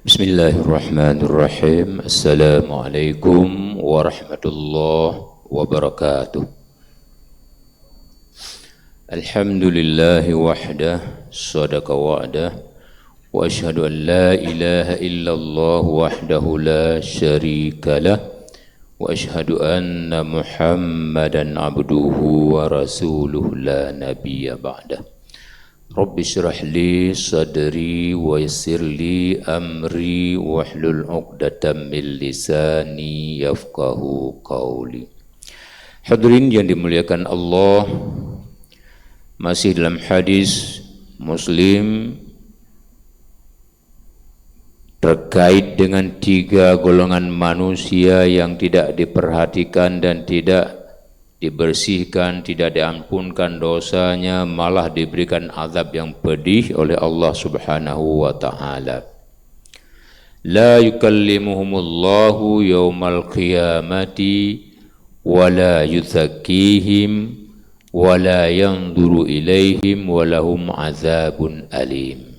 Bismillahirrahmanirrahim. Assalamualaikum warahmatullahi wabarakatuh. Alhamdulillahi wahdah, sadaqa wa'dah, wa ashhadu an la ilaha illallah wahdahu la syarikalah, wa ashhadu anna Muhammadan abduhu wa rasuluhu la nabiyya ba'dah. Rabbi syrah li sadri wa yassir li amri wahlul 'uqdatam min lisani yafqahu qawli. Hadirin yang dimuliakan Allah, masih dalam hadis Muslim terkait dengan 3 golongan manusia yang tidak diperhatikan dan tidak dibersihkan, tidak diampunkan dosanya, malah diberikan azab yang pedih oleh Allah Subhanahu wa ta'ala. La yukallimuhumullahu yawmal qiyamati wa la yuzakkihim wa la yanzuru ilaihim wa lahum azabun alim.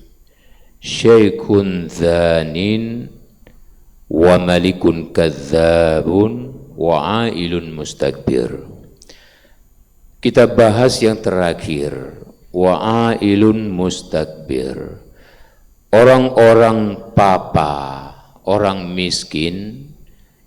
Syaikhun zanin wa malikun kazzabun wa ailun mustakbir. Kita bahas yang terakhir, wa'ailun mustakbir. Orang-orang papa, orang miskin,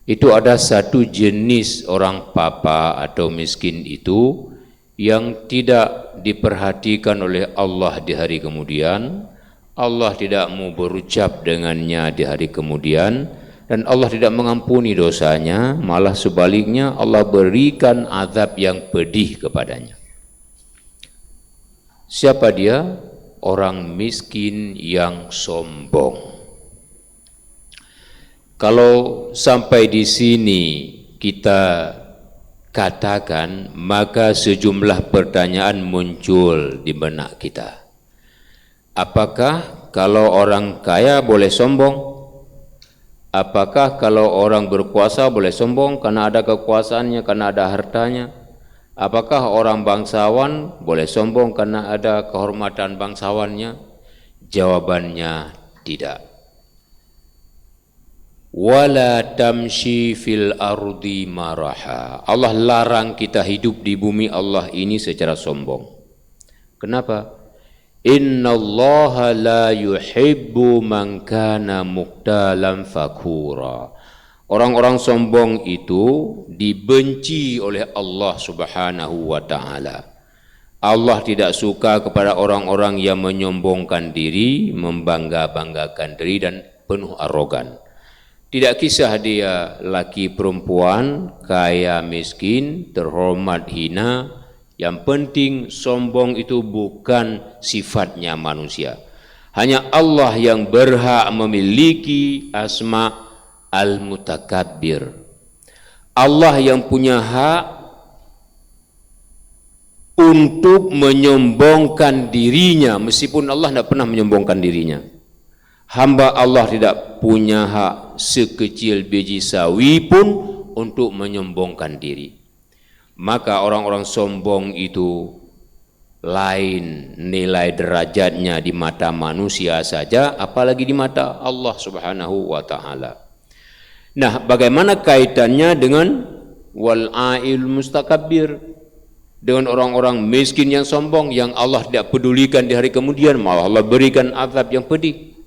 itu ada satu jenis orang papa atau miskin itu yang tidak diperhatikan oleh Allah di hari kemudian. Allah tidak mau berucap dengannya di hari kemudian, dan Allah tidak mengampuni dosanya, malah sebaliknya Allah berikan azab yang pedih kepadanya. Siapa dia? Orang miskin yang sombong. Kalau sampai di sini kita katakan, maka sejumlah pertanyaan muncul di benak kita. Apakah kalau orang kaya boleh sombong? Apakah kalau orang berkuasa boleh sombong karena ada kekuasaannya, karena ada hartanya? Apakah orang bangsawan boleh sombong karena ada kehormatan bangsawannya? Jawabannya tidak. Wala tamshi fil ardi maraha. Allah larang kita hidup di bumi Allah ini secara sombong. Kenapa? Innallaha la yuhibbu man kana muqtalan fakhura. Orang-orang sombong itu dibenci oleh Allah Subhanahu wa ta'ala. Allah tidak suka kepada orang-orang yang menyombongkan diri, membangga-banggakan diri dan penuh arogan. Tidak kisah dia laki perempuan, kaya miskin, terhormat hina. Yang penting sombong itu bukan sifatnya manusia. Hanya Allah yang berhak memiliki asma al-mutakabbir. Allah yang punya hak untuk menyombongkan dirinya, meskipun Allah tidak pernah menyombongkan dirinya. Hamba Allah tidak punya hak sekecil biji sawi pun untuk menyombongkan diri. Maka orang-orang sombong itu lain nilai derajatnya di mata manusia saja, apalagi di mata Allah Subhanahu wa ta'ala. Nah, bagaimana kaitannya dengan wal-a'il mustakabbir, dengan orang-orang miskin yang sombong yang Allah tidak pedulikan di hari kemudian, malah Allah berikan azab yang pedih.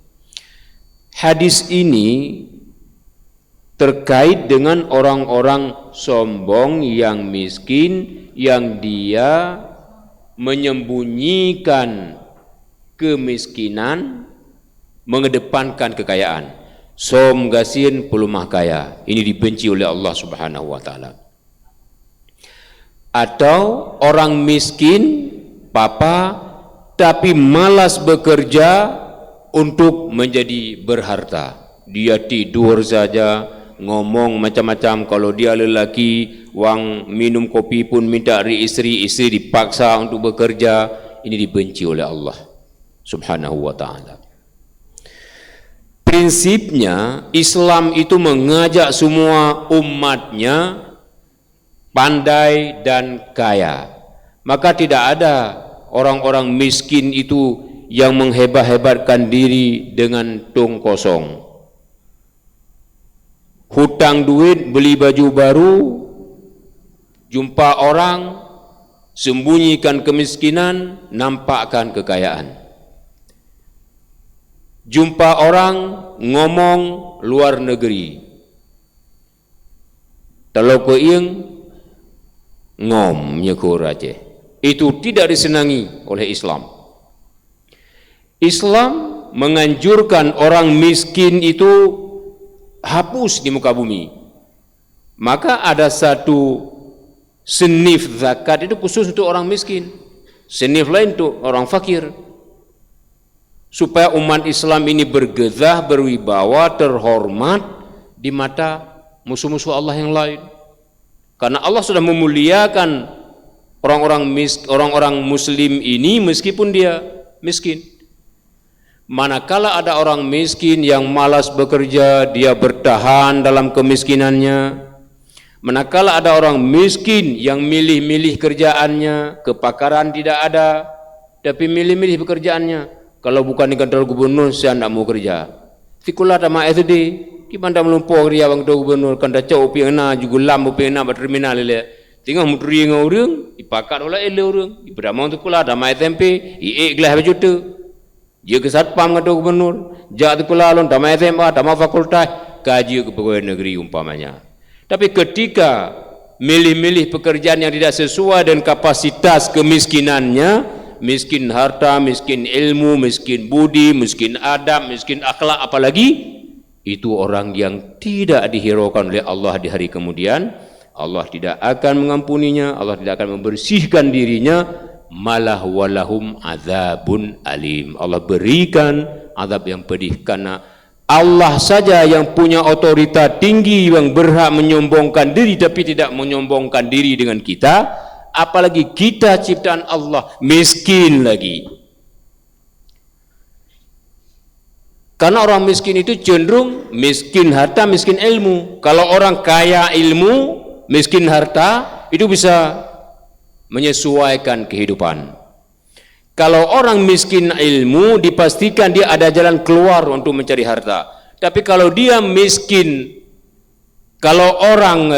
Hadis ini terkait dengan orang-orang sombong yang miskin, yang dia menyembunyikan kemiskinan, mengedepankan kekayaan. Som gasin pelumah kaya, ini dibenci oleh Allah Subhanahu wa ta'ala. Atau orang miskin, papa, tapi malas bekerja untuk menjadi berharta. Dia tidur saja, ngomong macam-macam. Kalau dia lelaki, wang minum kopi pun minta dari istri, istri dipaksa untuk bekerja. Ini dibenci oleh Allah Subhanahu wa ta'ala. Prinsipnya Islam itu mengajak semua umatnya pandai dan kaya. Maka tidak ada orang-orang miskin itu yang menghebah-hebatkan diri dengan tong kosong. hutang duit, beli baju baru, jumpa orang, sembunyikan kemiskinan, nampakkan kekayaan. Jumpa orang, ngomong luar negeri. Kalau ke ieng, ngom nyekur aja. Itu tidak disenangi oleh Islam. Islam menganjurkan orang miskin itu hapus di muka bumi. Maka ada satu senif zakat itu khusus untuk orang miskin, senif lain untuk orang fakir, supaya umat Islam ini bergezah, berwibawa, terhormat di mata musuh-musuh Allah yang lain. Karena Allah sudah memuliakan orang-orang muslim ini meskipun dia miskin. Manakala ada orang miskin yang malas bekerja, dia bertahan dalam kemiskinannya. Manakala ada orang miskin yang milih-milih kerjaannya, kepakaran tidak ada, tapi milih-milih pekerjaannya. Kalau bukan di kantor gubernur, saya tidak mau kerja. Tikulah sama SD, di mana melumpur dia bang gubernur, kan dah cakap upi ena, juga lam upi ena, berterminal le. Tengah muteri dengan orang, dipakat oleh ele orang, diberdamai untuk kulah, damai SMP, IE gelah berjuta. Dia ke satpam kata gubernur, jak tikulah lon, damai SMA, damai fakultas, kaji ke pegawai negeri umpamanya. Tapi ketika milih-milih pekerjaan yang tidak sesuai dengan kapasitas kemiskinannya, miskin harta, miskin ilmu, miskin budi, miskin adab, miskin akhlak, apalagi itu orang yang tidak dihiraukan oleh Allah di hari kemudian. Allah tidak akan mengampuninya, Allah tidak akan membersihkan dirinya, malah walahum azabun alim. Allah berikan azab yang pedih karena Allah saja yang punya otoritas tinggi yang berhak menyombongkan diri, tapi tidak menyombongkan diri dengan kita, apalagi kita ciptaan Allah, miskin lagi. Karena orang miskin itu cenderung miskin harta, miskin ilmu. Kalau orang kaya ilmu, miskin harta, itu bisa menyesuaikan kehidupan. Kalau orang miskin ilmu, dipastikan dia ada jalan keluar untuk mencari harta. Tapi kalau dia miskin, kalau orang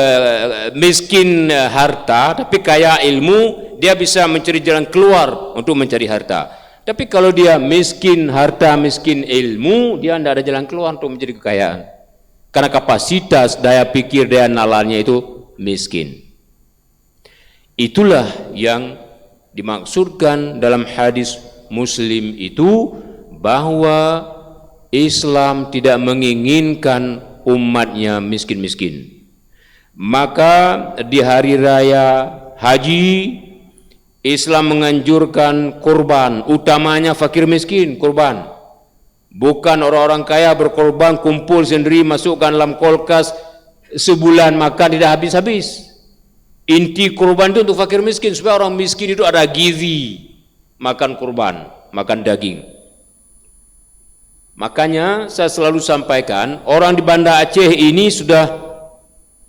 miskin harta tapi kaya ilmu, dia bisa mencari jalan keluar untuk mencari harta. Tapi kalau dia miskin harta, miskin ilmu, dia tidak ada jalan keluar untuk mencari kekayaan. Karena kapasitas daya pikir, daya nalarnya itu miskin. Itulah yang dimaksudkan dalam hadis Muslim itu, bahwa Islam tidak menginginkan umatnya miskin-miskin. Maka di hari raya haji, Islam menganjurkan kurban, utamanya fakir miskin kurban. Bukan orang-orang kaya berkorban, kumpul sendiri, masukkan dalam kulkas, sebulan makan tidak habis-habis. Inti kurban itu untuk fakir miskin, supaya orang miskin itu ada gizi makan kurban, makan daging. Makanya saya selalu sampaikan, orang di Banda Aceh ini sudah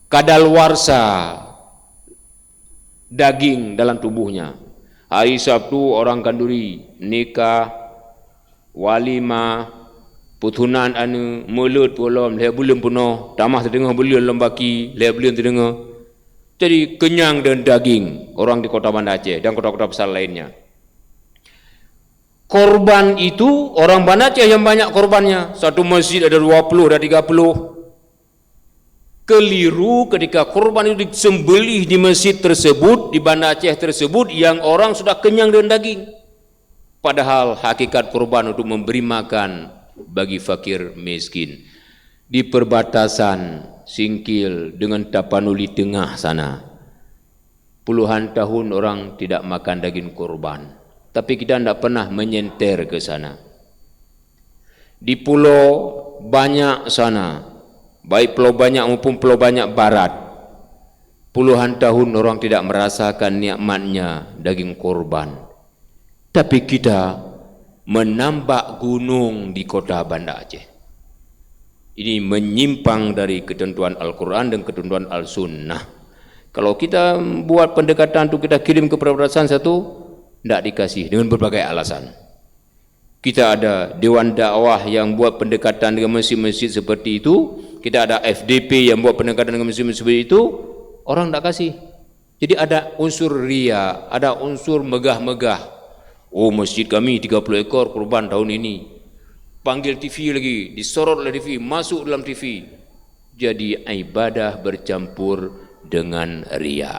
kadaluarsa daging dalam tubuhnya. Hari Sabtu orang Kanduri nikah, walimah, putunan anu mulut polom, leh bulan penuh, tamah terdengar bulan lembaki, leh bulan terdengar. Jadi kenyang dengan daging orang di kota Banda Aceh dan kota-kota besar lainnya. Korban itu orang Banda Aceh yang banyak korbannya. Satu masjid ada 20, ada 30. Keliru ketika korban itu disembelih di masjid tersebut, di Banda Aceh tersebut, yang orang sudah kenyang dengan daging. Padahal hakikat korban untuk memberi makan bagi fakir miskin. Di perbatasan Singkil dengan Tapanuli Tengah sana, puluhan tahun orang tidak makan daging kurban, tapi kita tidak pernah menyenter ke sana. Di Pulau Banyak sana, baik Pulau Banyak maupun Pulau Banyak Barat, puluhan tahun orang tidak merasakan nikmatnya daging kurban, tapi kita menambak gunung di kota Banda Aceh. Ini menyimpang dari ketentuan Al-Quran dan ketentuan Al-Sunnah. Kalau kita buat pendekatan untuk kita kirim ke perbatasan satu, tidak dikasih dengan berbagai alasan. Kita ada Dewan Dakwah yang buat pendekatan dengan masjid-masjid seperti itu, kita ada FDP yang buat pendekatan dengan masjid seperti itu, orang tak kasih. Jadi ada unsur ria, ada unsur megah-megah. Oh, masjid kami 30 ekor kurban tahun ini. Panggil TV lagi, disorot oleh TV, masuk dalam TV. Jadi ibadah bercampur dengan ria.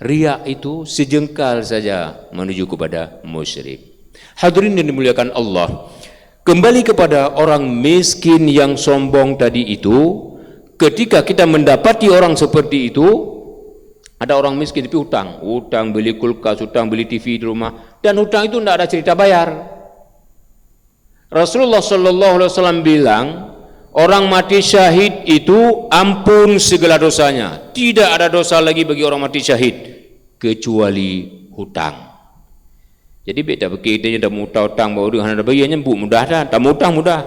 Ria itu sejengkal saja menuju kepada musyrik. Hadirin yang dimuliakan Allah, kembali kepada orang miskin yang sombong tadi itu, ketika kita mendapati orang seperti itu, ada orang miskin tapi hutang beli kulkas, hutang beli TV di rumah, dan hutang itu tidak ada cerita bayar. Rasulullah sallallahu alaihi wasallam bilang, orang mati syahid itu ampun segala dosanya. Tidak ada dosa lagi bagi orang mati syahid kecuali hutang. Jadi beda kita dah hutang baru dengan ada bagiannya mudah dah, tak hutang mudah.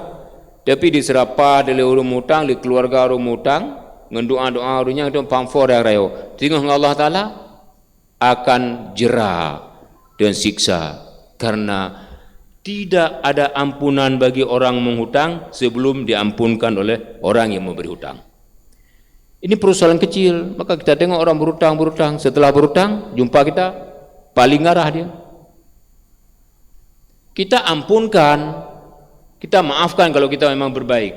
Tapi diserapah dari orang hutang, di keluarga orang hutang, dengan doa-doa orangnya itu pamfor yang rayo. Tengok Allah Taala akan jera dan siksa karena tidak ada ampunan bagi orang menghutang sebelum diampunkan oleh orang yang memberi hutang. Ini persoalan kecil, maka kita tengok orang berhutang, setelah berhutang jumpa kita paling ngarah dia. Kita ampunkan, kita maafkan kalau kita memang berbaik.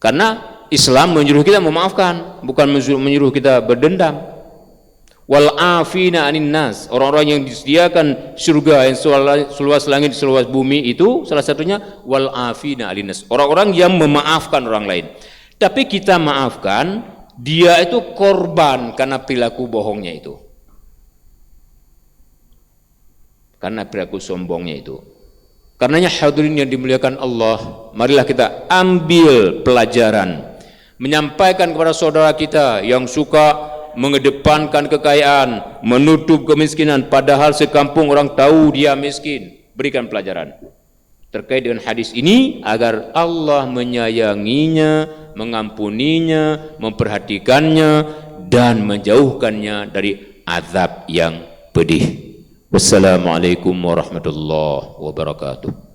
Karena Islam menyuruh kita memaafkan, bukan menyuruh kita berdendam. Wal afina anin nas, orang-orang yang disediakan surga yang seluas langit seluas bumi itu salah satunya wal afina anin nas, orang-orang yang memaafkan orang lain. Tapi kita maafkan, dia itu korban karena perilaku bohongnya itu, karena perilaku sombongnya itu. Karenanya hadirin yang dimuliakan Allah, marilah kita ambil pelajaran, menyampaikan kepada saudara kita yang suka mengedepankan kekayaan, menutup kemiskinan, padahal sekampung orang tahu dia miskin. Berikan pelajaran terkait dengan hadis ini agar Allah menyayanginya, mengampuninya, memperhatikannya dan menjauhkannya dari azab yang pedih. Wassalamualaikum warahmatullahi wabarakatuh.